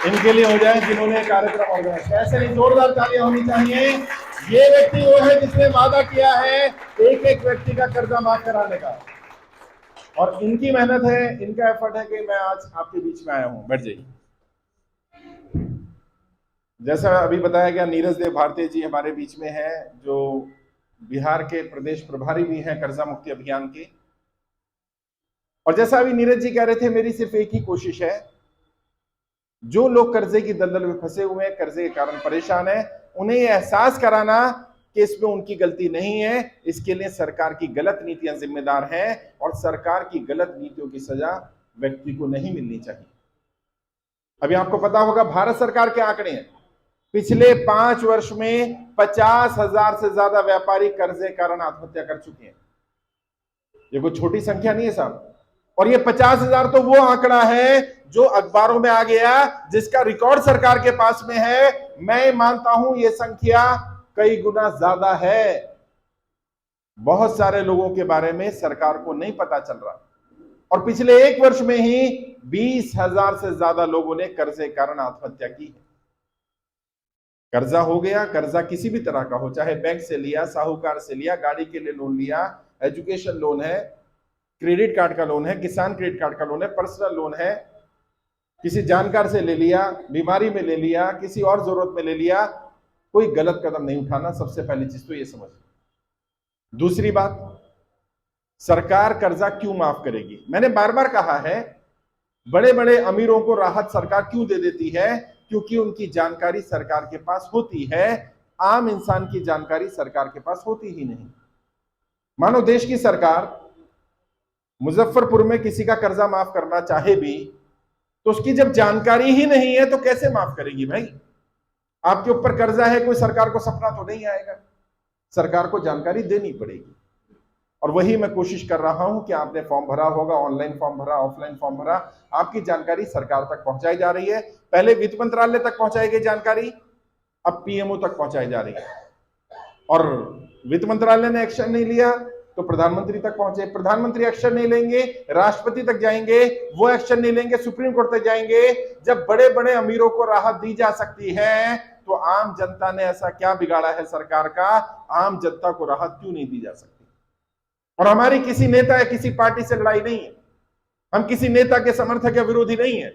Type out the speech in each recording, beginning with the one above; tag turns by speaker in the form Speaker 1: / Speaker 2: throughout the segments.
Speaker 1: इनके लिए हो जाए जिन्होंने कार्यक्रम ऑर्गेनाइज किया। ऐसे नहीं, जोरदार तालियां होनी चाहिए। ये व्यक्ति वो है जिसने वादा किया है एक एक व्यक्ति का कर्जा माफ कराने का, और इनकी मेहनत है, इनका एफर्ट है कि मैं आज आपके बीच में आया हूं। बैठ जाइए। जैसा अभी बताया गया, नीरज देव भारती जी हमारे बीच में है, जो बिहार के प्रदेश प्रभारी भी हैं कर्जा मुक्ति अभियान के। और जैसा अभी नीरज जी कह रहे थे, मेरी सिर्फ एक ही कोशिश है, जो लोग कर्जे की दलदल में फंसे हुए हैं, कर्जे के कारण परेशान है, उन्हें यह एहसास कराना कि इसमें उनकी गलती नहीं है। इसके लिए सरकार की गलत नीतियां जिम्मेदार हैं, और सरकार की गलत नीतियों की सजा व्यक्ति को नहीं मिलनी चाहिए। अभी आपको पता होगा, भारत सरकार के आंकड़े हैं, पिछले 5 वर्ष में 50,000 से ज्यादा व्यापारी कर्जे के कारण आत्महत्या कर चुके हैं। ये कोई छोटी संख्या नहीं है साहब। और ये 50,000 तो वो आंकड़ा है जो अखबारों में आ गया, जिसका रिकॉर्ड सरकार के पास में है। मैं मानता हूं ये संख्या कई गुना ज्यादा है। बहुत सारे लोगों के बारे में सरकार को नहीं पता चल रहा, और पिछले 1 वर्ष में ही 20,000 से ज्यादा लोगों ने कर्जे के कारण आत्महत्या की है। कर्जा हो गया, कर्जा किसी भी तरह का हो, चाहे बैंक से लिया, साहूकार से लिया, गाड़ी के लिए लोन लिया, एजुकेशन लोन है, क्रेडिट कार्ड का लोन है, किसान क्रेडिट कार्ड का लोन है, पर्सनल लोन है, किसी जानकार से ले लिया, बीमारी में ले लिया, किसी और जरूरत में ले लिया। कोई गलत कदम नहीं उठाना, सबसे पहली चीज तो ये समझ। दूसरी बात, सरकार कर्जा क्यों माफ करेगी? मैंने बार बार कहा है, बड़े बड़े अमीरों को राहत सरकार क्यों दे देती है? क्योंकि उनकी जानकारी सरकार के पास होती है, आम इंसान की जानकारी सरकार के पास होती ही नहीं। मानो देश की सरकार मुजफ्फरपुर में किसी का कर्जा माफ करना चाहे भी, तो उसकी जब जानकारी ही नहीं है तो कैसे माफ करेगी भाई? आपके ऊपर कर्जा है, कोई सरकार को सपना तो नहीं आएगा, सरकार को जानकारी देनी पड़ेगी। और वही मैं कोशिश कर रहा हूं कि आपने फॉर्म भरा होगा, ऑनलाइन फॉर्म भरा, ऑफलाइन फॉर्म भरा, आपकी जानकारी सरकार तक पहुंचाई जा रही है। पहले वित्त मंत्रालय तक पहुंचाई गई जानकारी, अब पीएमओ तक पहुंचाई जा रही है। और वित्त मंत्रालय ने एक्शन नहीं लिया तो प्रधानमंत्री तक पहुंचे, प्रधानमंत्री एक्शन नहीं लेंगे, राष्ट्रपति तक जाएंगे, वो एक्शन नहीं लेंगे, सुप्रीम कोर्ट तक जाएंगे। जब बड़े बड़े अमीरों को राहत दी जा सकती है, तो आम जनता ने ऐसा क्या बिगाड़ा है सरकार का? आम जनता को राहत क्यों नहीं दी जा सकती? और हमारी किसी नेता या किसी पार्टी से लड़ाई नहीं है, हम किसी नेता के समर्थक या विरोधी नहीं है।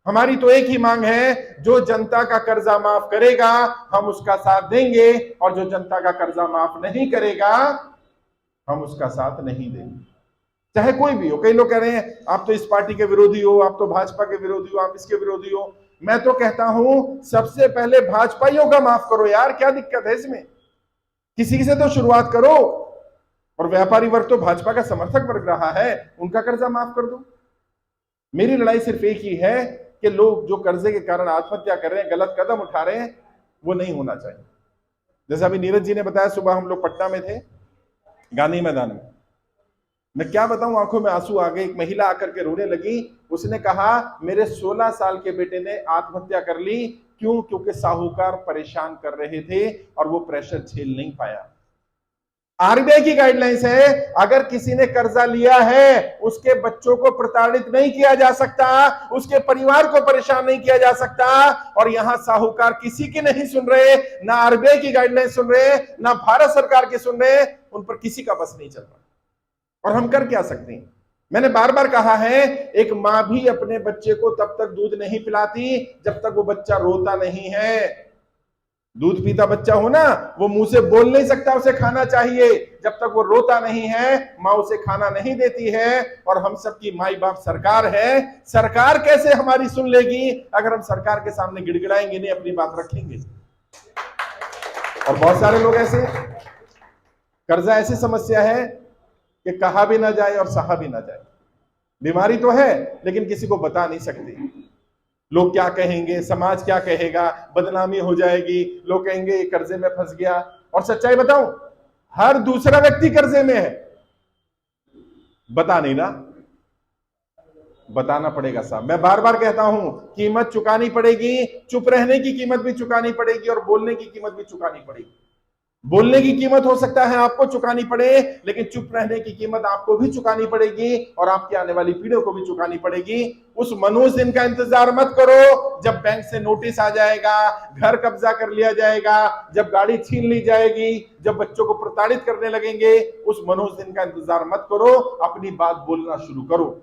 Speaker 1: हमारी तो एक ही मांग है, जो जनता का कर्जा माफ करेगा हम उसका साथ देंगे, और जो जनता का कर्जा माफ नहीं करेगा हम उसका साथ नहीं देंगे, चाहे कोई भी हो। कई लोग कह रहे हैं आप तो इस पार्टी के विरोधी हो, आप तो भाजपा के विरोधी हो, आप इसके विरोधी हो। मैं तो कहता हूं सबसे पहले भाजपाइयों का माफ करो यार, क्या दिक्कत है इसमें? किसी से तो शुरुआत करो। और व्यापारी वर्ग तो भाजपा का समर्थक वर्ग रहा है, उनका कर्जा माफ कर दो। मेरी लड़ाई सिर्फ एक ही है कि लोग जो कर्जे के कारण आत्महत्या कर रहे हैं, गलत कदम उठा रहे हैं, वो नहीं होना चाहिए। जैसा अभी नीरज जी ने बताया, सुबह हम लोग पटना में थे, गांधी मैदान में। मैं क्या बताऊं, आंखों में आंसू आ गए। एक महिला आकर के रोने लगी। उसने कहा मेरे 16 साल के बेटे ने आत्महत्या कर ली। क्यों? क्योंकि साहूकार परेशान कर रहे थे और वो प्रेशर झेल नहीं पाया। आरबीआई की गाइडलाइंस है, अगर किसी ने कर्जा लिया है उसके बच्चों को प्रताड़ित नहीं किया जा सकता, उसके परिवार को परेशान नहीं किया जा सकता। और यहां साहूकार किसी की नहीं सुन रहे, ना आरबीआई की गाइडलाइंस सुन रहे, ना भारत सरकार की सुन रहे, उन पर किसी का बस नहीं चल रहा। और हम कर क्या सकते हैं? मैंने बार बार कहा है, एक मां भी अपने बच्चे को तब तक दूध नहीं पिलाती जब तक वो बच्चा रोता नहीं है। दूध पीता बच्चा हो ना, वो मुंह से बोल नहीं सकता उसे खाना चाहिए, जब तक वो रोता नहीं है मां उसे खाना नहीं देती है। और हम सबकी माई बाप सरकार है। सरकार कैसे हमारी सुन लेगी अगर हम सरकार के सामने गिड़गिड़ाएंगे नहीं, अपनी बात रखेंगे? और बहुत सारे लोग ऐसे, कर्जा ऐसी समस्या है कि कहा भी ना जाए और सहा भी ना जाए। बीमारी तो है लेकिन किसी को बता नहीं सकती। लोग क्या कहेंगे, समाज क्या कहेगा, बदनामी हो जाएगी, लोग कहेंगे ये कर्जे में फंस गया। और सच्चाई बताऊं, हर दूसरा व्यक्ति कर्जे में है। बता नहीं ना, बताना पड़ेगा साहब। मैं बार बार कहता हूं, कीमत चुकानी पड़ेगी, चुप रहने की कीमत भी चुकानी पड़ेगी और बोलने की कीमत भी चुकानी पड़ेगी। बोलने की कीमत हो सकता है आपको चुकानी पड़े, लेकिन चुप रहने की कीमत आपको भी चुकानी पड़ेगी और आपकी आने वाली पीढ़ियों को भी चुकानी पड़ेगी। उस मनहूस दिन का इंतजार मत करो जब बैंक से नोटिस आ जाएगा, घर कब्जा कर लिया जाएगा, जब गाड़ी छीन ली जाएगी, जब बच्चों को प्रताड़ित करने लगेंगे। उस मनहूस दिन का इंतजार मत करो, अपनी बात बोलना शुरू करो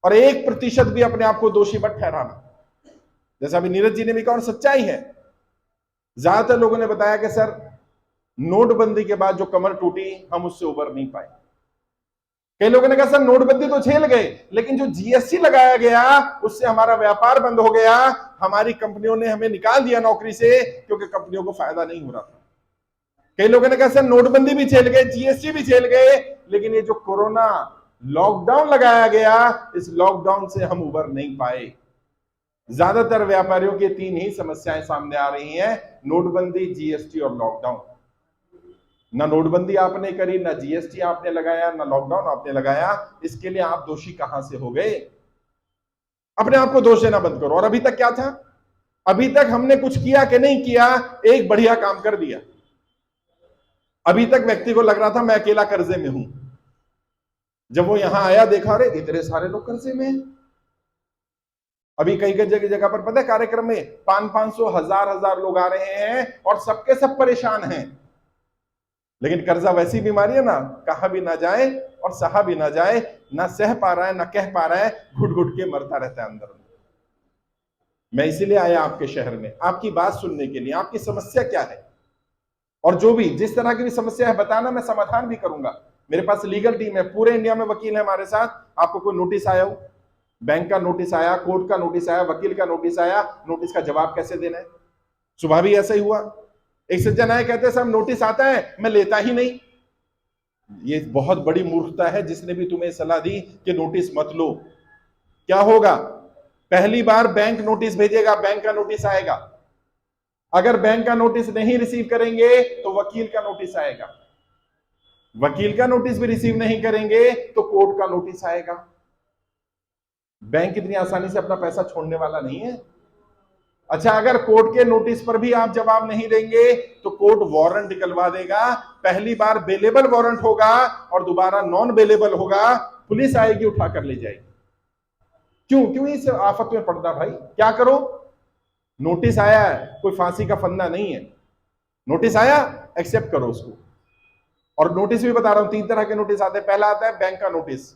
Speaker 1: और 1% भी अपने आप को दोषी मत ठहराना। जैसा अभी नीरज जी ने भी कहा और सच्चाई है, ज्यादातर लोगों ने बताया कि सर नोटबंदी के बाद जो कमर टूटी हम उससे उबर नहीं पाए। कई लोगों ने कहा सर नोटबंदी तो झेल गए, लेकिन जो जीएसटी लगाया गया उससे हमारा व्यापार बंद हो गया, हमारी कंपनियों ने हमें निकाल दिया नौकरी से क्योंकि कंपनियों को फायदा नहीं हो रहा था। कई लोगों ने कहा सर नोटबंदी भी झेल गए, जीएसटी भी झेल गए, लेकिन ये जो कोरोना लॉकडाउन लगाया गया, इस लॉकडाउन से हम उबर नहीं पाए। ज्यादातर व्यापारियों की 3 ही समस्याएं सामने आ रही हैं, नोटबंदी, जीएसटी और लॉकडाउन। ना नोटबंदी आपने करी, ना जीएसटी आपने लगाया, ना लॉकडाउन आपने लगाया, इसके लिए आप दोषी कहां से हो गए? अपने आप को दोष देना बंद करो। और अभी तक क्या था? अभी तक हमने कुछ किया कि नहीं किया? एक बढ़िया काम कर दिया। अभी तक व्यक्ति को लग रहा था मैं अकेला कर्जे में हूं। जब वो यहां आया, देखा अरे इतने सारे लोग कर्जे में हैं। अभी कई कई जगह पर पता है कार्यक्रम में 500 हजार लोग आ रहे हैं और सबके सब परेशान हैं। लेकिन कर्जा वैसी बीमारी है ना, कहा भी ना जाए और सहा भी ना जाए, ना सह पा रहा है ना कह पा रहा है, घुट घुट के मरता रहता है अंदर। मैं इसीलिए आया आपके शहर में, आपकी बात सुनने के लिए, आपकी समस्या क्या है और जो भी जिस तरह की भी समस्या है बताना, मैं समाधान भी करूंगा। मेरे पास लीगल टीम है, पूरे इंडिया में वकील है हमारे साथ। आपको कोई नोटिस आया हो, बैंक का नोटिस आया, कोर्ट का नोटिस आया, वकील का नोटिस आया, नोटिस का जवाब कैसे देना है? सुबह भी ऐसा ही हुआ। एक सज्जन आए, कहते साहब नोटिस आता है मैं लेता ही नहीं। ये बहुत बड़ी मूर्खता है जिसने भी तुम्हें सलाह दी कि नोटिस मत लो। क्या होगा? पहली बार बैंक नोटिस भेजेगा, बैंक का नोटिस आएगा। अगर बैंक का नोटिस नहीं रिसीव करेंगे तो वकील का नोटिस आएगा, वकील का नोटिस भी रिसीव नहीं करेंगे तो कोर्ट का नोटिस आएगा। बैंक इतनी आसानी से अपना पैसा छोड़ने वाला नहीं है। अच्छा, अगर कोर्ट के नोटिस पर भी आप जवाब नहीं देंगे तो कोर्ट वारंट निकलवा देगा। पहली बार बेलेबल वारंट होगा और दोबारा नॉन बेलेबल होगा, पुलिस आएगी उठा कर ले जाएगी। क्यों इस आफत में पड़ना भाई? क्या करो? नोटिस आया है, कोई फांसी का फंदा नहीं है। नोटिस आया, एक्सेप्ट करो उसको। और नोटिस भी बता रहा हूं, 3 तरह के नोटिस आते हैं। पहला आता है बैंक का नोटिस।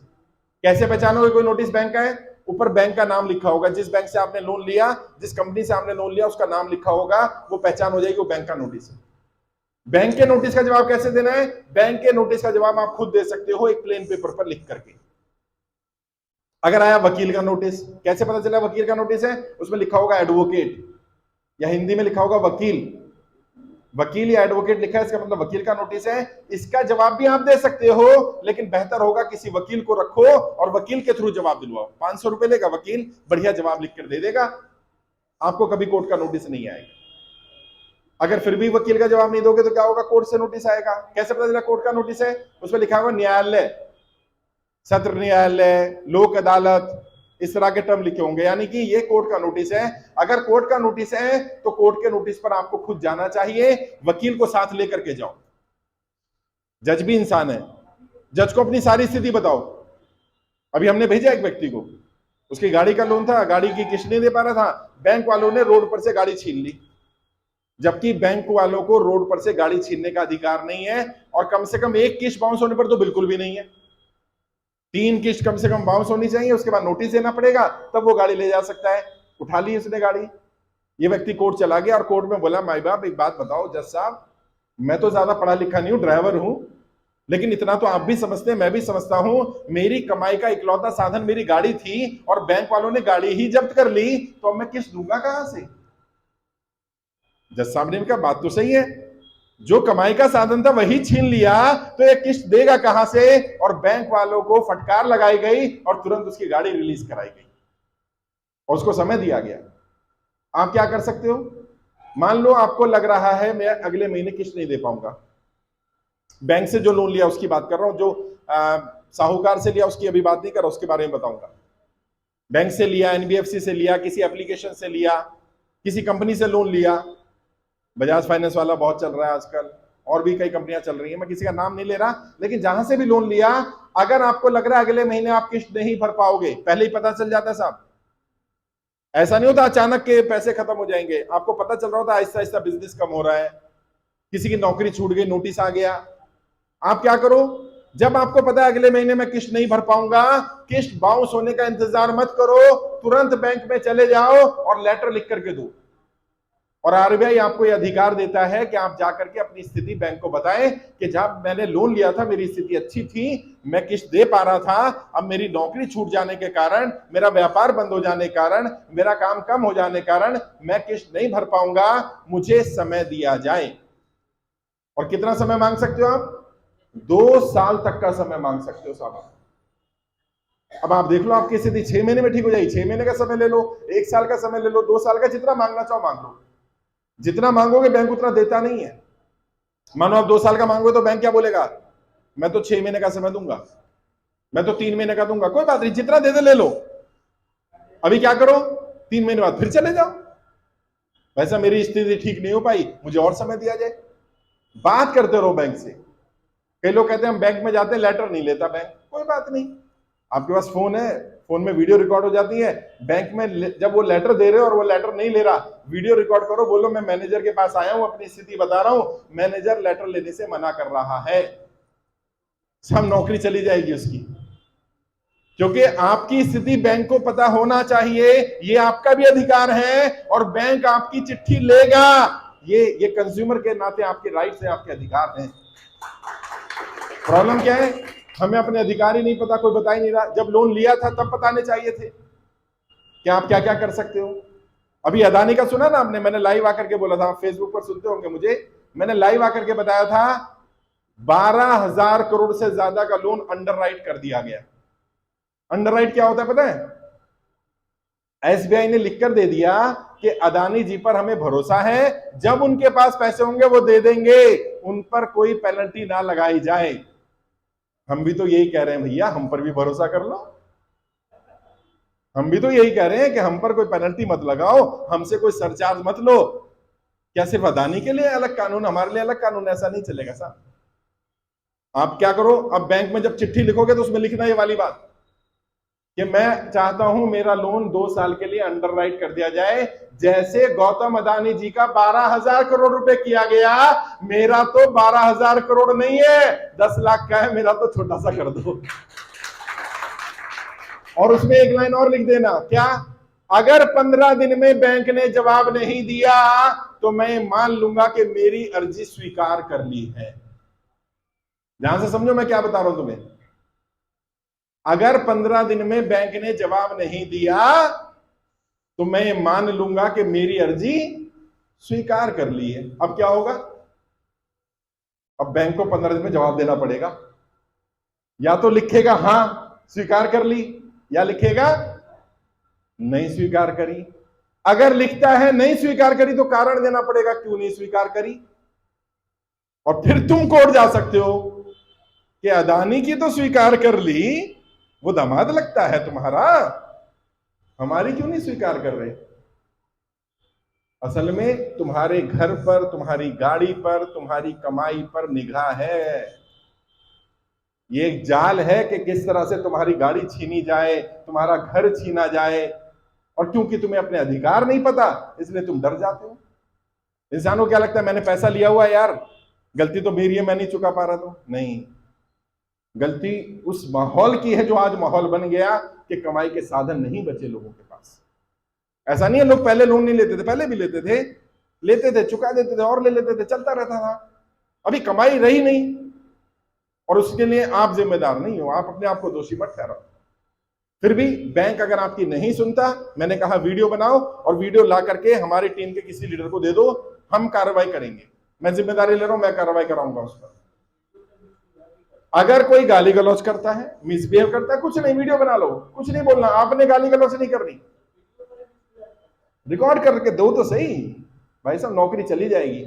Speaker 1: कैसे पहचानोगे कोई नोटिस बैंक का है? ऊपर बैंक का नाम लिखा होगा, जिस बैंक से आपने लोन लिया, जिस कंपनी से आपने लोन लिया उसका नाम लिखा होगा, वो पहचान हो जाएगी वो बैंक का नोटिस है। बैंक के नोटिस का जवाब कैसे देना है? बैंक के नोटिस का जवाब आप खुद दे सकते हो, एक प्लेन पेपर पर लिख करके। अगर आया वकील का नोटिस, कैसे पता चला वकील का नोटिस है? उसमें लिखा होगा एडवोकेट, या हिंदी में लिखा होगा वकील। वकील या एडवोकेट लिखा है, इसका मतलब वकील का नोटिस है। इसका जवाब भी आप दे सकते हो, लेकिन बेहतर होगा किसी वकील को रखो और वकील के थ्रू जवाब दिलवाओ। 500 रुपए लेगा वकील, बढ़िया जवाब लिख कर दे देगा, आपको कभी कोर्ट का नोटिस नहीं आएगा। अगर फिर भी वकील का जवाब नहीं दोगे तो क्या होगा? कोर्ट से नोटिस आएगा। कैसे पता चला कोर्ट का नोटिस है? उसमें लिखा होगा न्यायालय, सत्र न्यायालय, लोक अदालत, इस तरह के टर्म लिखे होंगे, यानी कि ये कोर्ट का नोटिस है। अगर कोर्ट का नोटिस है तो कोर्ट के नोटिस पर आपको खुद जाना चाहिए, वकील को साथ लेकर के जाओ। जज भी इंसान है, जज को अपनी सारी स्थिति बताओ। अभी हमने भेजा एक व्यक्ति को, उसकी गाड़ी का लोन था, गाड़ी की किस्त नहीं दे पा रहा था, बैंक वालों ने रोड पर से गाड़ी छीन ली। जबकि बैंक वालों को रोड पर से गाड़ी छीनने का अधिकार नहीं है, और कम से कम 1 किस्त बाउंस होने पर तो बिल्कुल भी नहीं है। 3 किस्त कम से कम बाउंस होनी चाहिए, उसके बाद नोटिस देना पड़ेगा, तब वो गाड़ी ले जा सकता है। उठा ली उसने गाड़ी। ये व्यक्ति कोर्ट चला गया और कोर्ट में बोला, माई बाप एक बात बताओ जज साहब, मैं तो ज्यादा पढ़ा लिखा नहीं हूं, ड्राइवर हूं, लेकिन इतना तो आप भी समझते हैं, मैं भी समझता हूं, मेरी कमाई का इकलौता साधन मेरी गाड़ी थी और बैंक वालों ने गाड़ी ही जब्त कर ली, तो अब मैं किस्त दूंगा कहां से? जज साहब ने कहा बात तो सही है, जो कमाई का साधन था वही छीन लिया तो ये किस्त देगा कहां से? और बैंक वालों को फटकार लगाई गई और तुरंत उसकी गाड़ी रिलीज कराई गई और उसको समय दिया गया। आप क्या कर सकते हो? मान लो आपको लग रहा है मैं अगले महीने किस्त नहीं दे पाऊंगा, बैंक से जो लोन लिया उसकी बात कर रहा हूं, जो साहूकार से लिया उसकी अभी बात नहीं कर रहा, उसके बारे में बताऊंगा। बैंक से लिया, एनबीएफसी से लिया, किसी एप्लीकेशन से लिया, किसी कंपनी से लोन लिया, बजाज फाइनेंस वाला बहुत चल रहा है आजकल, और भी कई कंपनियां चल रही हैं, मैं किसी का नाम नहीं ले रहा, लेकिन जहां से भी लोन लिया, अगर आपको लग रहा है अगले महीने आप किस्त नहीं भर पाओगे, पहले ही पता चल जाता है साहब। ऐसा नहीं होता अचानक के पैसे खत्म हो जाएंगे, आपको पता चल रहा होता आहिस्ता आहिस्ता बिजनेस कम हो रहा है, किसी की नौकरी छूट गई, नोटिस आ गया। आप क्या करो, जब आपको पता है अगले महीने में किस्त नहीं भर पाऊंगा, किस्त बाउंस होने का इंतजार मत करो, तुरंत बैंक में चले जाओ और लेटर लिख करके दो। और आरबीआई आपको यह अधिकार देता है कि आप जाकर के अपनी स्थिति बैंक को बताएं कि जब मैंने लोन लिया था मेरी स्थिति अच्छी थी, मैं किस्त दे पा रहा था, अब मेरी नौकरी छूट जाने के कारण, मेरा व्यापार बंद हो जाने के कारण, मेरा काम कम हो जाने के कारण मैं किस्त नहीं भर पाऊंगा, मुझे समय दिया जाए। और कितना समय मांग सकते हो आप? 2 साल तक का समय मांग सकते हो साहब। अब आप देख लो आपकी स्थिति 6 महीने में ठीक हो जाएगी, 6 महीने का समय ले लो, 1 साल का समय ले लो, 2 साल का, जितना मांगना चाहो मांग लो। जितना मांगोगे बैंक उतना देता नहीं है। मानो आप 2 साल का मांगोगे तो बैंक क्या बोलेगा, मैं तो 6 महीने का समय दूंगा, मैं तो 3 महीने का दूंगा। कोई बात नहीं, जितना दे दे ले लो। अभी क्या करो, 3 महीने बाद फिर चले जाओ, वैसा मेरी स्थिति ठीक नहीं हो पाई, मुझे और समय दिया जाए। बात करते रहो बैंक से। कई लोग कहते हैं हम बैंक में जाते हैं, लेटर नहीं लेता बैंक। कोई बात नहीं, आपके पास फोन है, फोन में वीडियो रिकॉर्ड हो जाती है। बैंक में जब वो लेटर दे रहे हो और वो लेटर नहीं ले रहा, वीडियो रिकॉर्ड करो, बोलो मैं मैनेजर के पास आया हूं, अपनी स्थिति बता रहा हूं, मैनेजर लेटर लेने से मना कर रहा है। सब नौकरी चली जाएगी उसकी, क्योंकि आपकी स्थिति बैंक को पता होना चाहिए, ये आपका भी अधिकार है और बैंक आपकी चिट्ठी लेगा। ये कंज्यूमर के नाते आपके राइट्स हैं, आपके अधिकार हैं। प्रॉब्लम क्या है, हमें अपने अधिकार ही नहीं पता, कोई बता ही नहीं रहा। जब लोन लिया था तब बताने चाहिए थे कि आप क्या क्या कर सकते हो। अभी अदानी का सुना ना आपने, मैंने लाइव आकर के बोला था, आप फेसबुक पर सुनते होंगे मुझे, मैंने लाइव आकर के बताया था 12,000 करोड़ से ज्यादा का लोन अंडरराइट कर दिया गया। अंडरराइट क्या होता है पता है? एसबीआई ने लिखकर दे दिया कि अदानी जी पर हमें भरोसा है, जब उनके पास पैसे होंगे वो दे देंगे, उन पर कोई पेनल्टी ना लगाई जाए। हम भी तो यही कह रहे हैं भैया, हम पर भी भरोसा कर लो। हम भी तो यही कह रहे हैं कि हम पर कोई पेनल्टी मत लगाओ, हमसे कोई सरचार्ज मत लो। क्या सिर्फ अदानी के लिए अलग कानून, हमारे लिए अलग कानून? ऐसा नहीं चलेगा साहब। आप क्या करो, अब बैंक में जब चिट्ठी लिखोगे तो उसमें लिखना ये वाली बात कि मैं चाहता हूं मेरा लोन 2 साल के लिए अंडरराइट कर दिया जाए, जैसे गौतम अदानी जी का 12,000 करोड़ रुपए किया गया। मेरा तो 12,000 करोड़ नहीं है, 10 लाख का है, मेरा तो छोटा सा कर दो। और उसमें एक लाइन और लिख देना, क्या? अगर 15 दिन में बैंक ने जवाब नहीं दिया तो मैं मान लूंगा कि मेरी अर्जी स्वीकार कर ली है। ध्यान से समझो मैं क्या बता रहा हूं तुम्हें। अगर 15 दिन में बैंक ने जवाब नहीं दिया तो मैं मान लूंगा कि मेरी अर्जी स्वीकार कर ली है। अब क्या होगा? अब बैंक को 15 दिन में जवाब देना पड़ेगा। या तो लिखेगा हां स्वीकार कर ली, या लिखेगा नहीं स्वीकार करी। अगर लिखता है नहीं स्वीकार करी तो कारण देना पड़ेगा क्यों नहीं स्वीकार करी। और फिर तुम कोर्ट जा सकते हो कि अदानी की तो स्वीकार कर ली, वो दामाद लगता है तुम्हारा, हमारी क्यों नहीं स्वीकार कर रहे। असल में तुम्हारे घर पर, तुम्हारी गाड़ी पर, तुम्हारी कमाई पर निगाह है। ये एक जाल है कि किस तरह से तुम्हारी गाड़ी छीनी जाए, तुम्हारा घर छीना जाए, और क्योंकि तुम्हें अपने अधिकार नहीं पता इसलिए तुम डर जाते हो। इंसान को क्या लगता है, मैंने पैसा लिया हुआ है यार, गलती तो मेरी है, मैं नहीं चुका पा रहा। तो नहीं, गलती उस माहौल की है जो आज माहौल बन गया कि कमाई के साधन नहीं बचे लोगों के पास। ऐसा नहीं है लोग पहले लोन नहीं लेते थे, पहले भी लेते थे, चुका देते थे और ले लेते थे, चलता रहता था। अभी कमाई रही नहीं, और उसके लिए आप जिम्मेदार नहीं हो, आप अपने आप को दोषी मत ठहराओ। फिर भी बैंक अगर आपकी नहीं सुनता, मैंने कहा वीडियो बनाओ और वीडियो ला करके हमारी टीम के किसी लीडर को दे दो, हम कार्रवाई करेंगे। मैं जिम्मेदारी ले रहा हूं, मैं कार्रवाई कराऊंगा उस पर। अगर कोई गाली गलौज करता है, मिसबिहेव करता है, कुछ नहीं, वीडियो बना लो, कुछ नहीं बोलना, आपने गाली गलौज नहीं करनी, रिकॉर्ड करके दो तो सही। भाई साहब नौकरी चली जाएगी,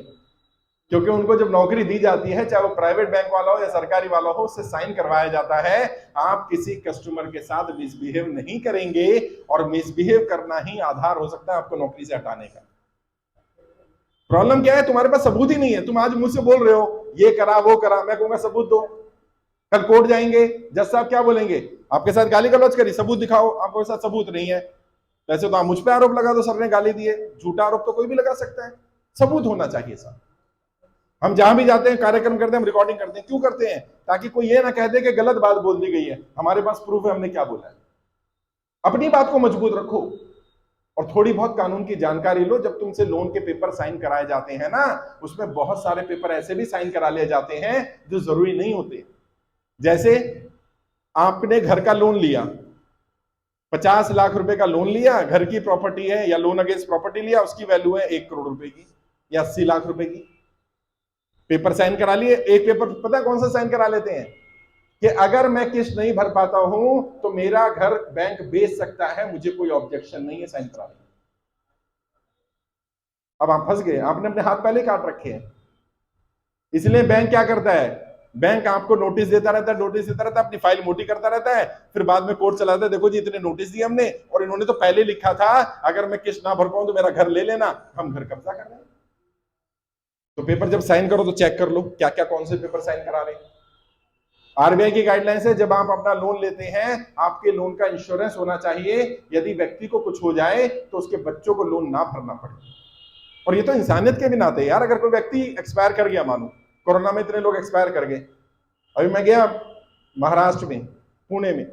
Speaker 1: क्योंकि उनको जब नौकरी दी जाती है, चाहे वो प्राइवेट बैंक वाला हो या सरकारी वाला हो, उससे साइन करवाया जाता है आप किसी कस्टमर के साथ मिसबिहेव नहीं करेंगे, और मिसबिहेव करना ही आधार हो सकता है आपको नौकरी से हटाने का। प्रॉब्लम क्या है, तुम्हारे पास सबूत ही नहीं है। तुम आज मुझसे बोल रहे हो ये करा वो करा, मैं कहूंगा सबूत दो। कल कोर्ट जाएंगे, जज साहब क्या बोलेंगे, आपके साथ गाली गलौज करी, सबूत दिखाओ। आपके साथ सबूत नहीं है, वैसे तो आप मुझ पे आरोप लगा दो सर ने गाली दिए, झूठा आरोप तो कोई भी लगा सकता है, सबूत होना चाहिए सर। हम जहां भी जाते हैं, कार्यक्रम करते हैं, हम रिकॉर्डिंग करते हैं, क्यों करते हैं? ताकि कोई ये ना कह दे कि गलत बात बोल दी गई है, हमारे पास प्रूफ है हमने क्या बोला है। अपनी बात को मजबूत रखो और थोड़ी बहुत कानून की जानकारी लो। जब तुमसे लोन के पेपर साइन कराए जाते हैं ना, उसमें बहुत सारे पेपर ऐसे भी साइन करा लिए जाते हैं जो जरूरी नहीं होते। जैसे आपने घर का लोन लिया, 50 लाख रुपए का लोन लिया, घर की प्रॉपर्टी है या लोन अगेंस्ट प्रॉपर्टी लिया, उसकी वैल्यू है 1 करोड़ रुपए की या 80 लाख रुपए की। पेपर साइन करा लिए। एक पेपर पता कौन सा साइन करा लेते हैं कि अगर मैं किस्त नहीं भर पाता हूं तो मेरा घर बैंक बेच सकता है, मुझे कोई ऑब्जेक्शन नहीं है, साइन करा लें। अब आप फंस गए, आपने अपने हाथ पहले काट रखे हैं। इसलिए बैंक क्या करता है, बैंक आपको नोटिस देता रहता है, नोटिस देता रहता है, अपनी फाइल मोटी करता रहता है, फिर बाद में कोर्ट चलाता है, देखो जी इतने नोटिस दिए हमने और इन्होंने तो पहले लिखा था अगर मैं किस्त ना भर पाऊं तो मेरा घर ले लेना, हम घर कब्जा कर रहे हैं। तो पेपर जब साइन करो तो चेक कर लो क्या क्या कौन से पेपर साइन करा रहे हैं। आरबीआई की गाइडलाइंस है, जब आप अपना लोन लेते हैं आपके लोन का इंश्योरेंस होना चाहिए, यदि व्यक्ति को कुछ हो जाए तो उसके बच्चों को लोन ना भरना पड़े। और ये तो इंसानियत के भी नाते यार, अगर कोई व्यक्ति एक्सपायर कर गया, मानो कोरोना में इतने लोग एक्सपायर कर गए। अभी मैं गया महाराष्ट्र में, पुणे में,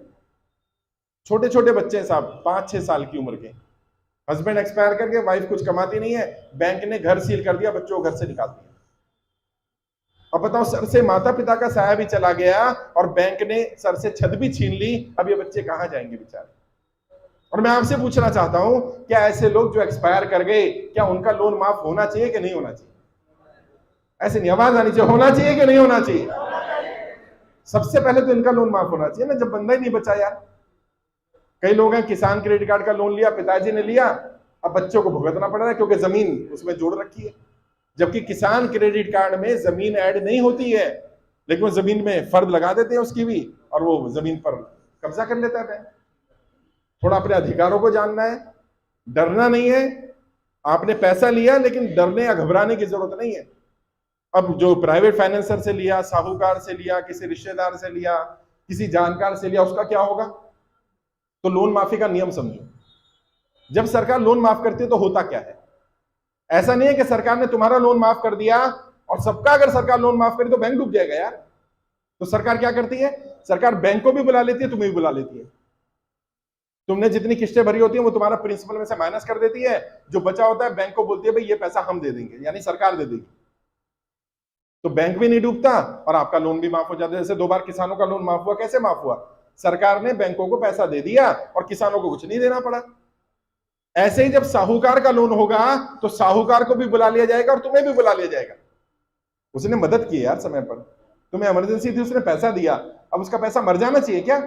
Speaker 1: छोटे छोटे बच्चे साहब 5-6 साल की उम्र के, हस्बैंड एक्सपायर कर गए, वाइफ कुछ कमाती नहीं है, बैंक ने घर सील कर दिया, बच्चों को घर से निकाल दिया। अब बताओ, सर से माता पिता का साया भी चला गया और बैंक ने सर से छत भी छीन ली, अब ये बच्चे कहां जाएंगे बेचारे। और मैं आपसे पूछना चाहता हूं, क्या ऐसे लोग जो एक्सपायर कर गए, क्या उनका लोन माफ होना चाहिए कि नहीं होना चाहिए? ऐसे नहीं, आवाज आनी चाहिए, होना चाहिए कि नहीं होना चाहिए? सबसे पहले तो इनका लोन माफ होना चाहिए ना, जब बंदा ही नहीं बचा यार। कई लोग हैं, किसान क्रेडिट कार्ड का लोन लिया, पिताजी ने लिया, अब बच्चों को भुगतना पड़ रहा है क्योंकि जमीन उसमें जोड़ रखी है। जबकि किसान क्रेडिट कार्ड में जमीन ऐड नहीं होती है, लेकिन वो जमीन में फर्द लगा देते हैं उसकी भी, और वो जमीन पर कब्जा कर लेता है बैंक। थोड़ा अपने अधिकारों को जानना है, डरना नहीं है। आपने पैसा लिया लेकिन डरने या घबराने की जरूरत नहीं है। अब जो प्राइवेट फाइनेंसर से लिया, साहूकार से लिया, किसी रिश्तेदार से लिया, किसी जानकार से लिया, उसका क्या होगा? तो लोन माफी का नियम समझो। जब सरकार लोन माफ करती है तो होता क्या है? ऐसा नहीं है कि सरकार ने तुम्हारा लोन माफ कर दिया और सबका अगर सरकार लोन माफ करे तो बैंक डूब जाएगा यार। तो सरकार क्या करती है, सरकार बैंक को भी बुला लेती है, तुम्हें भी बुला लेती है। तुमने जितनी किस्तें भरी होती है वो तुम्हारा प्रिंसिपल में से माइनस कर देती है, जो बचा होता है बैंक को बोलती है भाई ये पैसा हम दे देंगे, यानी सरकार दे देगी। तो बैंक भी नहीं डूबता और आपका लोन भी माफ हो जाता है। जैसे 2 बार किसानों का लोन माफ हुआ, कैसे माफ हुआ? सरकार ने बैंकों को पैसा दे दिया और किसानों को कुछ नहीं देना पड़ा। ऐसे ही जब साहूकार का लोन होगा तो साहूकार को भी बुला लिया जाएगा और तुम्हें भी बुला लिया जाएगा। उसने मदद की यार समय पर, तुम्हें इमरजेंसी थी, उसने पैसा दिया, अब उसका पैसा मर जाना चाहिए क्या?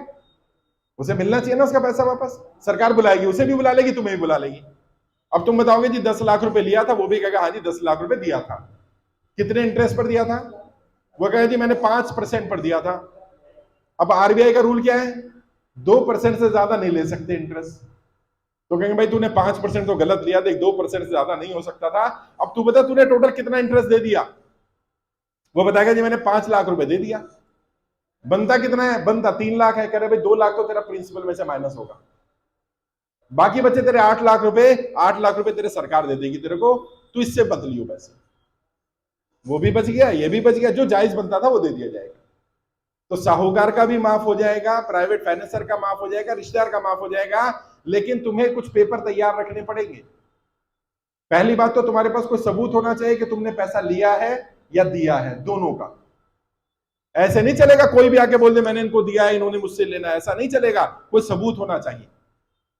Speaker 1: उसे मिलना चाहिए ना उसका पैसा वापस। सरकार बुलाएगी, उसे भी बुला लेगी, तुम्हें भी बुला लेगी। अब तुम बताओगे जी 10 लाख रुपए लिया था, वो भी कहेगा हाँ जी 10 लाख रुपए दिया था। कितने इंटरेस्ट पर दिया था? वो कहेगा जी मैंने 5% पर दिया था। अब आरबीआई का रूल क्या है, 2% से ज्यादा नहीं ले सकते इंटरेस्ट। तो कहेंगे भाई तूने 5% तो गलत लिया, देख 2% से ज्यादा नहीं हो सकता था। अब तू बता तूने टोटल कितना इंटरेस्ट दे दिया? वो बताएगा जी मैंने 5 लाख रुपए दे दिया। बनता कितना है? बनता 3 लाख है। कह रहे भाई 2 लाख तो तेरा प्रिंसिपल में से माइनस होगा, बाकी बचे तेरे 8 लाख रुपए। 8 लाख रुपए तेरे सरकार दे देगी तेरे को, तू इससे बदलियो पैसे। वो भी बच गया, ये भी बच गया, जो जायज बनता था वो दे दिया जाएगा। तो साहूकार का भी माफ हो जाएगा, प्राइवेट फाइनेंसर का माफ हो जाएगा, रिश्तेदार का माफ हो जाएगा, लेकिन तुम्हें कुछ पेपर तैयार रखने पड़ेंगे। पहली बात तो तुम्हारे पास कोई सबूत होना चाहिए कि तुमने पैसा लिया है या दिया है, दोनों का। ऐसे नहीं चलेगा कोई भी आके बोल दे मैंने इनको दिया है, इन्होंने मुझसे लेना है, ऐसा नहीं चलेगा, कोई सबूत होना चाहिए।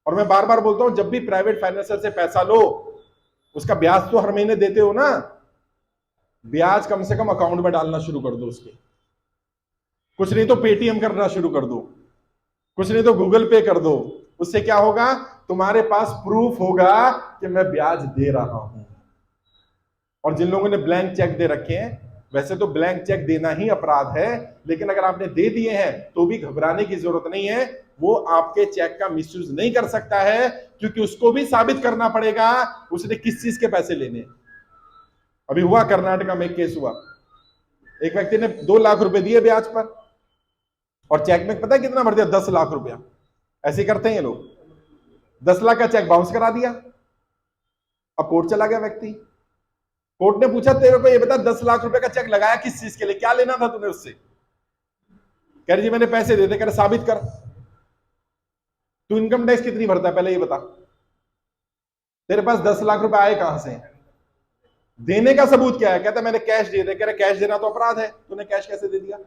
Speaker 1: और मैं बार बार बोलता हूं, जब भी प्राइवेट फाइनेंसर से पैसा लो उसका ब्याज तो हर महीने देते हो ना, ब्याज कम से कम अकाउंट में डालना शुरू कर दो उसके। कुछ नहीं तो पेटीएम करना शुरू कर दो, कुछ नहीं तो गूगल पे कर दो। उससे क्या होगा, तुम्हारे पास प्रूफ होगा कि मैं ब्याज दे रहा हूं। और जिन लोगों ने ब्लैंक चेक दे रखे हैं, वैसे तो ब्लैंक चेक देना ही अपराध है, लेकिन अगर आपने दे दिए हैं तो भी घबराने की जरूरत नहीं है। वो आपके चेक का मिसयूज नहीं कर सकता है, क्योंकि उसको भी साबित करना पड़ेगा उसने किस चीज के पैसे लेने। अभी हुआ कर्नाटका में एक केस हुआ, एक व्यक्ति ने 2 लाख रुपए दिए ब्याज पर और चेक में पता है कितना भर दिया, 10 लाख रुपया। ऐसे करते हैं ये लोग। 10 लाख का चेक बाउंस करा दिया। अब कोर्ट चला गया व्यक्ति। कोर्ट ने पूछा तेरे को ये बता 10 लाख रुपए का चेक लगाया किस चीज के लिए, क्या लेना था तुम्हें उससे? कह रही जी मैंने पैसे दे दे। कह रहे साबित कर, तू इनकम टैक्स कितनी भरता है पहले ये बता, तेरे पास 10 लाख रुपए आए कहां से? देने का सबूत क्या है? कहता मैंने कैश दे दे। कह रहे कैश देना तो अपराध है, तूने कैश कैसे दे दिया?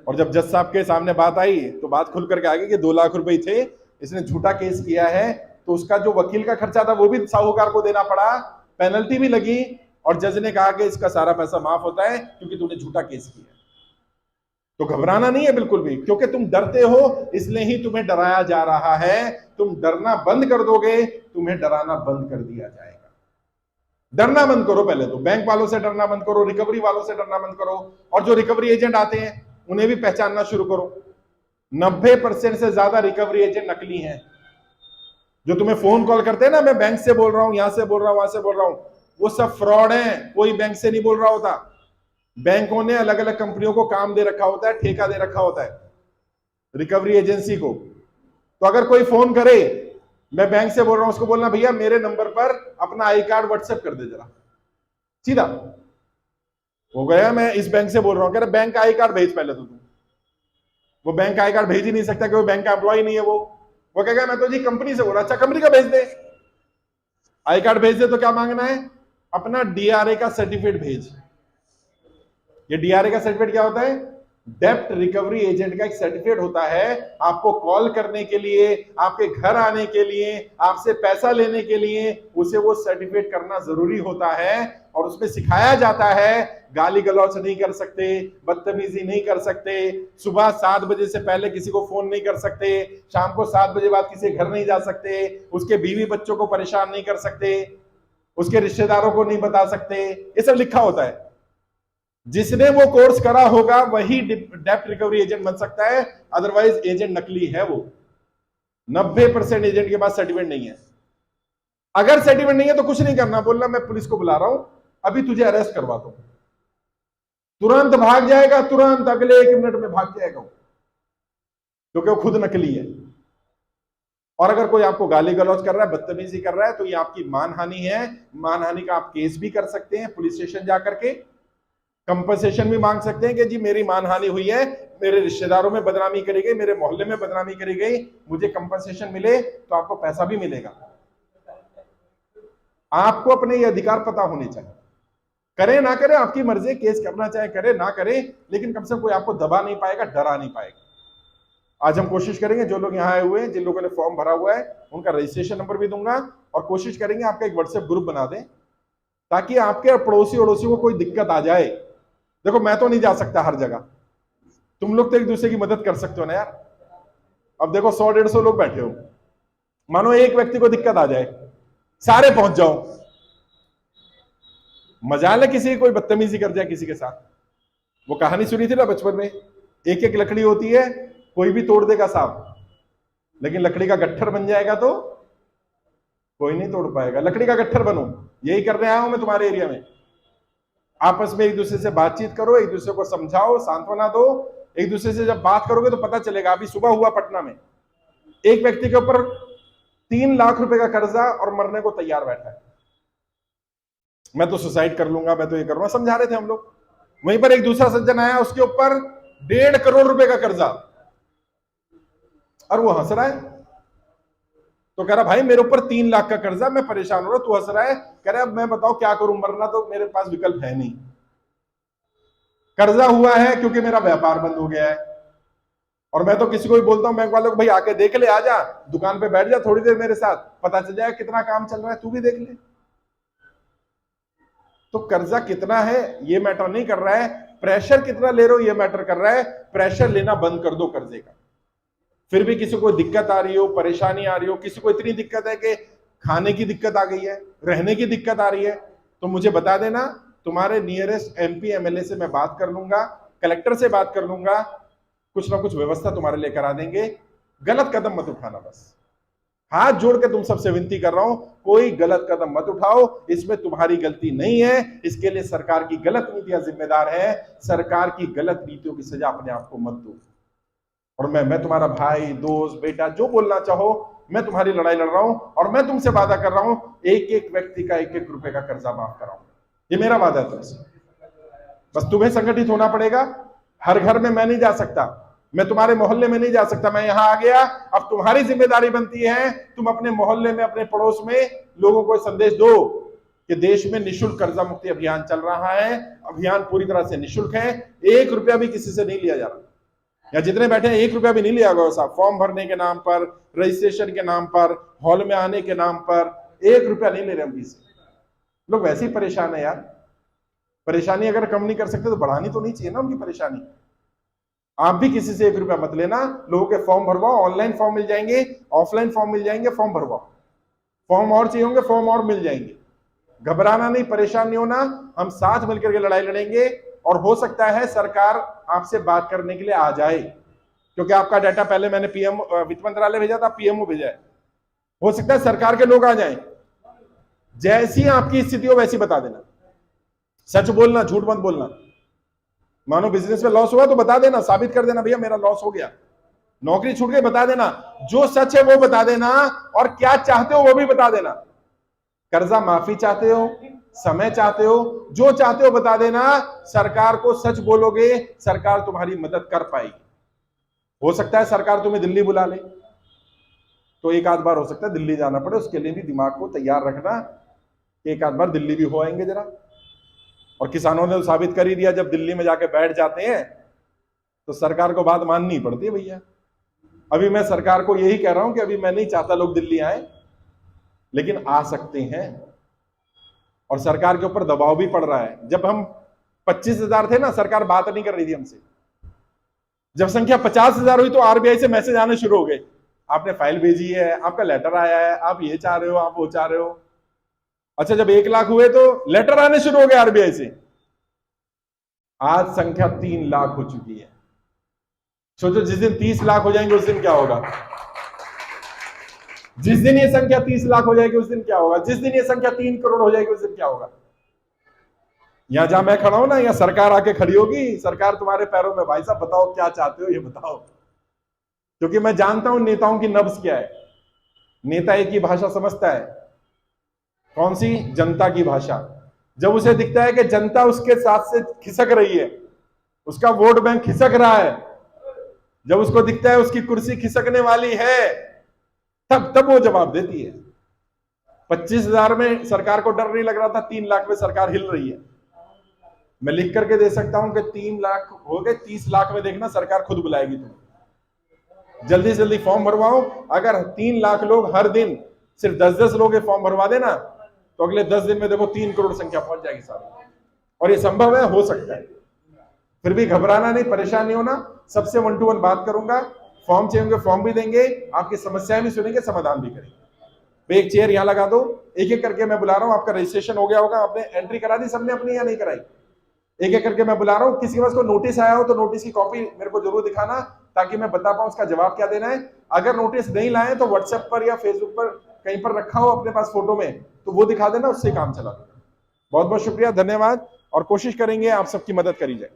Speaker 1: और जब जज साहब के सामने बात आई तो बात खुल करके आ गई कि 2 लाख रुपए ही थे, इसने झूठा केस किया है, तो उसका जो वकील का खर्चा था वो भी साहूकार को देना पड़ा, पेनल्टी भी लगी, और जज ने कहा कि इसका सारा पैसा माफ होता है क्योंकि तूने झूठा केस किया। तो घबराना नहीं है बिल्कुल भी, क्योंकि तुम डरते हो इसलिए ही तुम्हें डराया जा रहा है। तुम डरना बंद कर दोगे, तुम्हें डराना बंद कर दिया जाएगा। डरना बंद करो पहले तो, बैंक वालों से डरना बंद करो, रिकवरी वालों से डरना बंद करो, और जो रिकवरी एजेंट आते हैं उन्हें भी पहचानना शुरू करो। 90% से ज्यादा रिकवरी एजेंट नकली हैं। जो तुम्हें फोन कॉल करते हैं ना, मैं बैंक से बोल रहा हूं, यहां से बोल रहा हूं, वहां से बोल रहा हूं, वो सब फ्रॉड है। कोई बैंक से नहीं बोल रहा होता। बैंकों ने अलग अलग कंपनियों को काम दे रखा होता है, ठेका दे रखा होता है रिकवरी एजेंसी को। तो अगर कोई फोन करे मैं बैंक से बोल रहा हूं, उसको बोलना भैया मेरे नंबर पर अपना आई कार्ड व्हाट्सएप कर दे जरा, सीधा हो गया। मैं इस बैंक से बोल रहा हूं, कह रहा बैंक का आई कार्ड भेज पहले तो तू। वो बैंक का आई कार्ड भेज ही नहीं सकता क्योंकि बैंक का एम्प्लॉय नहीं है वो कहेगा मैं तो जी कंपनी से बोल रहा। अच्छा कंपनी का भेज दे, आई कार्ड भेज दे। तो क्या मांगना है? अपना डीआरए का सर्टिफिकेट भेज। ये डीआरए का सर्टिफिकेट क्या होता है? डेप्ट रिकवरी एजेंट का एक सर्टिफिकेट होता है। आपको कॉल करने के लिए, आपके घर आने के लिए, आपसे पैसा लेने के लिए उसे वो सर्टिफिकेट करना जरूरी होता है। और उसमें सिखाया जाता है गाली गलौज नहीं कर सकते, बदतमीजी नहीं कर सकते, सुबह 7 बजे से पहले किसी को फोन नहीं कर सकते, शाम को 7 बजे बाद किसी घर नहीं जा सकते, उसके बीवी बच्चों को परेशान नहीं कर सकते, उसके रिश्तेदारों को नहीं बता सकते। ये सब लिखा होता है। जिसने वो कोर्स करा होगा वही डेप्ट रिकवरी एजेंट बन सकता है, अदरवाइज एजेंट नकली है वो। 90% एजेंट के पास सर्टिफिकेट नहीं है। अगर सर्टिफिकेट नहीं है तो कुछ नहीं करना, बोलना मैं पुलिस को बुला रहा हूं, अभी तुझे अरेस्ट करवाता हूं। तुरंत भाग जाएगा, तुरंत अगले 1 मिनट में भाग जाएगा क्योंकि वो खुद नकली है। और अगर कोई आपको गाली गलौज कर रहा है, बदतमीजी कर रहा है, तो ये आपकी मानहानि है। मानहानि का आप केस भी कर सकते हैं पुलिस स्टेशन जाकर के, कंपनसेशन भी मांग सकते हैं कि जी मेरी मानहानि हुई है, मेरे रिश्तेदारों में बदनामी करी गई, मेरे मोहल्ले में बदनामी करी गई, मुझे कंपनसेशन मिले। तो आपको पैसा भी मिलेगा। आपको अपने ये अधिकार पता होने चाहिए। करे ना करे आपकी मर्जी, केस करना चाहे करे ना करे, लेकिन कम से कम कोई आपको दबा नहीं पाएगा, डरा नहीं पाएगा। आज हम कोशिश करेंगे, जो लोग यहाँ आए हुए हैं, जिन लोगों ने फॉर्म भरा हुआ है, उनका रजिस्ट्रेशन नंबर भी दूंगा, और कोशिश करेंगे आपका एक व्हाट्सएप ग्रुप बना दें ताकि आपके पड़ोसी अड़ोसी को कोई दिक्कत आ जाए। देखो मैं तो नहीं जा सकता हर जगह, तुम लोग तो एक दूसरे की मदद कर सकते हो ना यार। अब देखो 100-150 लोग बैठे हो, मानो एक व्यक्ति को दिक्कत आ जाए, सारे पहुंच जाओ। मजाल है किसी कोई बदतमीजी कर जाए किसी के साथ। वो कहानी सुनी थी ना बचपन में, एक एक लकड़ी होती है, कोई भी तोड़ देगा सांप, लेकिन लकड़ी का गट्ठर बन जाएगा तो कोई नहीं तोड़ पाएगा। लकड़ी का गट्ठर बनो, यही करने आया हूं मैं तुम्हारे एरिया में। आपस में एक दूसरे से बातचीत करो, एक दूसरे को समझाओ, सांत्वना दो। एक दूसरे से जब बात करोगे तो पता चलेगा। अभी सुबह हुआ पटना में, एक व्यक्ति के ऊपर 3 लाख रुपए का कर्जा और मरने को तैयार बैठा है। मैं तो सुसाइड कर लूंगा, मैं तो ये करूंगा, समझा रहे थे हम लोग। वहीं पर एक दूसरा सज्जन आया, उसके ऊपर 1.5 करोड़ रुपए का कर्जा, और वो हंस रहा है। तो कह रहा भाई मेरे ऊपर 3 लाख का कर्जा, मैं परेशान हो रहा, तू हंस रहा है। कह रहा अब मैं बताओ क्या करूं, मरना तो मेरे पास विकल्प है नहीं। कर्जा हुआ है क्योंकि मेरा व्यापार बंद हो गया है, और मैं तो किसी को भी बोलता हूं बैंक वालों को, भाई आके देख ले, आ जा दुकान पे बैठ जा थोड़ी देर मेरे साथ, पता चल जाएगा कितना काम चल रहा है, तू भी देख ले। तो कर्जा कितना है ये मैटर नहीं कर रहा है, प्रेशर कितना ले रहे हो ये मैटर कर रहा है। प्रेशर लेना बंद कर दो कर्जे का। फिर भी किसी को दिक्कत आ रही हो, परेशानी आ रही हो, किसी को इतनी दिक्कत है कि खाने की दिक्कत आ गई है, रहने की दिक्कत आ रही है, तो मुझे बता देना। तुम्हारे नियरेस्ट MP MLA से मैं बात कर लूंगा, कलेक्टर से बात कर लूंगा, कुछ ना कुछ व्यवस्था तुम्हारे लिए करा देंगे। गलत कदम मत उठाना बस। हाथ जोड़ के तुम सबसे विनती कर रहा हूं, कोई गलत कदम मत उठाओ, इसमें तुम्हारी गलती नहीं है, इसके लिए सरकार की गलत नीतियां जिम्मेदार है। सरकार की गलत नीतियों की सजा अपने आप को मत दो। और मैं तुम्हारा भाई, दोस्त, बेटा, जो बोलना चाहो, मैं तुम्हारी लड़ाई लड़ रहा हूं और मैं तुमसे वादा कर रहा हूं, एक एक व्यक्ति का 1-1 रुपए का कर्जा माफ कराऊंगा। ये मेरा वादा है तुमसे। बस तुम्हें संगठित होना पड़ेगा। हर घर में मैं नहीं जा सकता, मैं तुम्हारे मोहल्ले में नहीं जा सकता, मैं यहां आ गया। अब तुम्हारी जिम्मेदारी बनती है, तुम अपने मोहल्ले में, अपने पड़ोस में लोगों को संदेश दो कि देश में निःशुल्क कर्जा मुक्ति अभियान चल रहा है। अभियान पूरी तरह से निःशुल्क है, 1 रुपया भी किसी से नहीं लिया जा रहा। या जितने बैठे हैं 1 रुपया भी नहीं लिया गया साहब। फॉर्म भरने के नाम पर, रजिस्ट्रेशन के नाम पर, हॉल में आने के नाम पर 1 रुपया नहीं ले रहे हम किसी से। लोग वैसे ही परेशान है यार। परेशानी अगर कम नहीं कर सकते तो बढ़ानी तो नहीं चाहिए ना उनकी परेशानी। आप भी किसी से 1 रुपया मत लेना, लोगों के फॉर्म भरवाओ। ऑनलाइन फॉर्म मिल जाएंगे, ऑफलाइन फॉर्म मिल जाएंगे, फॉर्म भरवाओ। फॉर्म और चाहिए होंगे, फॉर्म और मिल जाएंगे। घबराना नहीं, परेशान नहीं होना, हम साथ मिलकर के लड़ाई लड़ेंगे। और हो सकता है सरकार आपसे बात करने के लिए आ जाए, क्योंकि आपका डाटा पहले मैंने पीएम वित्त मंत्रालय भेजा था, पीएमओ भेजा है। हो सकता है सरकार के लोग आ जाएं। जैसी आपकी स्थिति हो वैसी बता देना, सच बोलना, झूठ मत बोलना। मानो बिजनेस में लॉस हुआ तो बता देना, साबित कर देना, भैया मेरा लॉस हो गया, नौकरी छूट गई, बता देना। जो सच है वो बता देना, और क्या चाहते हो वो भी बता देना। कर्जा माफी चाहते हो, समय चाहते हो, जो चाहते हो बता देना। सरकार को सच बोलोगे, सरकार तुम्हारी मदद कर पाएगी। हो सकता है सरकार तुम्हें दिल्ली बुला ले, तो एक आध बार हो सकता है दिल्ली जाना पड़े, उसके लिए भी दिमाग को तैयार रखना कि एक आध बार दिल्ली भी हो आएंगे जरा। और किसानों ने तो साबित कर ही दिया, जब दिल्ली में जाके बैठ जाते हैं तो सरकार को बात माननी पड़ती है भैया। अभी मैं सरकार को यही कह रहा हूं कि अभी मैं नहीं चाहता लोग दिल्ली आए, लेकिन आ सकते हैं। और सरकार के ऊपर दबाव भी पड़ रहा है। जब हम 25,000 थे ना, सरकार बात नहीं कर रही थी हमसे। जब संख्या 50,000 हुई तो आरबीआई से मैसेज आने शुरू हो गए, आपने फाइल भेजी है, आपका लेटर आया है, आप ये चाह रहे हो, आप वो चाह रहे हो। अच्छा, जब 1 लाख हुए तो लेटर आने शुरू हो गए आरबीआई से। आज संख्या 3 लाख हो चुकी है। सोचो जिस दिन 30 लाख हो जाएंगे उस दिन क्या होगा। जिस दिन ये संख्या 30 लाख हो जाएगी उस दिन क्या होगा। जिस दिन ये संख्या 3 करोड़ हो जाएगी उस दिन क्या होगा। यहां जहां मैं खड़ा हूं ना, यहां सरकार आके खड़ी होगी, सरकार तुम्हारे पैरों में, भाई साहब बताओ क्या चाहते हो, ये बताओ। क्योंकि मैं जानता हूं नेताओं की नब्ज क्या है। नेता एक ही भाषा समझता है, कौन सी? जनता की भाषा। जब उसे दिखता है कि जनता उसके साथ से खिसक रही है, उसका वोट बैंक खिसक रहा है, जब उसको दिखता है उसकी कुर्सी खिसकने वाली है, तब वो जवाब देती है। 25,000 में सरकार को डर नहीं लग रहा था, 3 लाख में सरकार हिल रही है। मैं लिख करके दे सकता हूं कि 3 लाख हो गए, 30 लाख में देखना सरकार खुद बुलाएगी तुम्हें। जल्दी से जल्दी फॉर्म भरवाओ। अगर 3 लाख लोग हर दिन सिर्फ 10-10 लोग फॉर्म भरवा देना तो अगले 10 दिन में देखो 3 करोड़ संख्या पहुंच जाएगी साहब। और ये संभव है, हो सकता है। फिर भी घबराना नहीं, परेशान नहीं होना। सबसे 1 to 1 बात करूंगा, फॉर्म चाहिए फॉर्म भी देंगे, आपकी समस्याएं भी सुनेंगे, समाधान भी करेंगे। एक चेयर यहां लगा दो, एक एक करके मैं बुला रहा हूं। आपका रजिस्ट्रेशन हो गया होगा, आपने एंट्री करा दी सबने अपनी या नहीं कराई? एक एक करके मैं बुला रहा हूं। किसी के पास कोई नोटिस आया हो तो नोटिस की कॉपी मेरे को जरूर दिखाना, ताकि मैं बता पाऊं उसका जवाब क्या देना है। अगर नोटिस नहीं लाए तो व्हाट्सएप पर या फेसबुक पर कहीं पर रखा हो अपने पास फोटो में, तो वो दिखा देना, उससे काम चला देना। बहुत बहुत शुक्रिया, धन्यवाद। और कोशिश करेंगे आप सबकी मदद करी जाए।